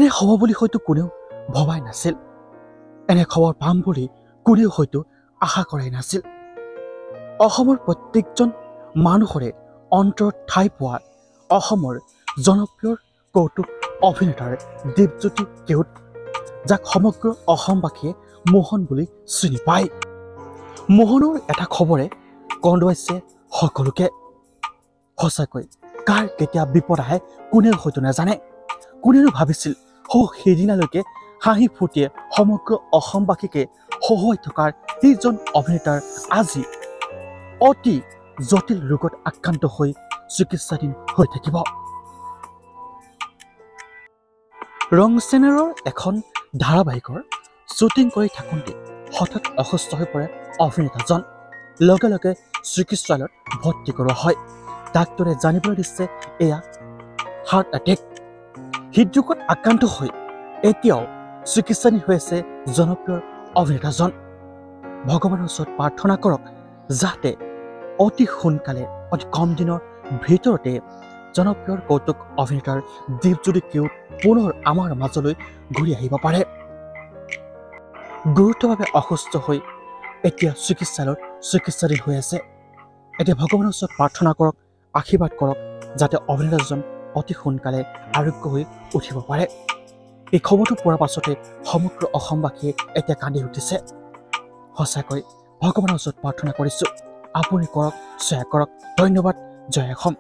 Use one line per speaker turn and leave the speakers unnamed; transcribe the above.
এনে হ'ব বুলি হয়তো কোনেও ভবাই নাছিল। এনে খবৰ পাম বুলি কোনেও হয়তো আশা কৰাই নাছিল। অসমৰ প্ৰত্যেকজন মানুহৰে অন্তৰত ঠাই পোৱা অসমৰ জনপ্ৰিয় কৌতুক অভিনেতাৰ দীপজ্যোতি কেওট, যাক সমগ্ৰ অসমবাসীয়ে মোহন বুলি চিনি পায়। মোহনৰ এটা খবৰে কন্দুৱাইছে সকলোকে। সঁচাকৈ কাৰ কেতিয়া বিপদ আহে কোনেও হয়তো নাজানে। কোনেও ভাবিছিল সেইদিনালৈকে হাঁহি ফূৰ্তিয়ে সমগ্ৰ অসমবাসীকে হহুৱাই থকাৰ এইজন অভিনেতাৰ আজি অতি জটিল ৰোগত আক্ৰান্ত হৈ চিকিৎসাধীন হৈ থাকিব। ৰং চেনেলৰ এখন ধাৰাবাহিকৰ শ্বুটিং কৰি থাকোঁতে হঠাৎ অসুস্থ হৈ পৰে অভিনেতাজন। লগে লগে চিকিৎসালয়ত ভৰ্তি কৰোৱা হয়। ডাক্তৰে জানিবলৈ দিছে এয়া হাৰ্ট এটেক। হৃদৰোগত আক্ৰান্ত হৈ এতিয়াও চিকিৎসাধীন হৈ আছে জনপ্ৰিয় অভিনেতাজন। ভগৱানৰ ওচৰত প্ৰাৰ্থনা কৰক যাতে অতি সোনকালে অতি কম দিনৰ ভিতৰতে জনপ্ৰিয় কৌতুক অভিনেতাৰ দীপজ্যোতি কেওট পুনৰ আমাৰ মাজলৈ ঘূৰি আহিব পাৰে। গুৰুতৰভাৱে অসুস্থ হৈ এতিয়া চিকিৎসালয়ত চিকিৎসাধীন হৈ আছে। এতিয়া ভগৱানৰ ওচৰত প্ৰাৰ্থনা কৰক, আশীৰ্বাদ কৰক যাতে অভিনেতাজন অতি সোনকালে আৰোগ্য হৈ উঠিব পাৰে। এই খবৰটো পোৱাৰ পাছতে সমগ্ৰ অসমবাসীয়ে এতিয়া কান্দি উঠিছে। সঁচাকৈ ভগৱানৰ ওচৰত প্ৰাৰ্থনা কৰিছোঁ, আপুনি কৰক, জয়া কৰক। ধন্যবাদ। জয় অসম।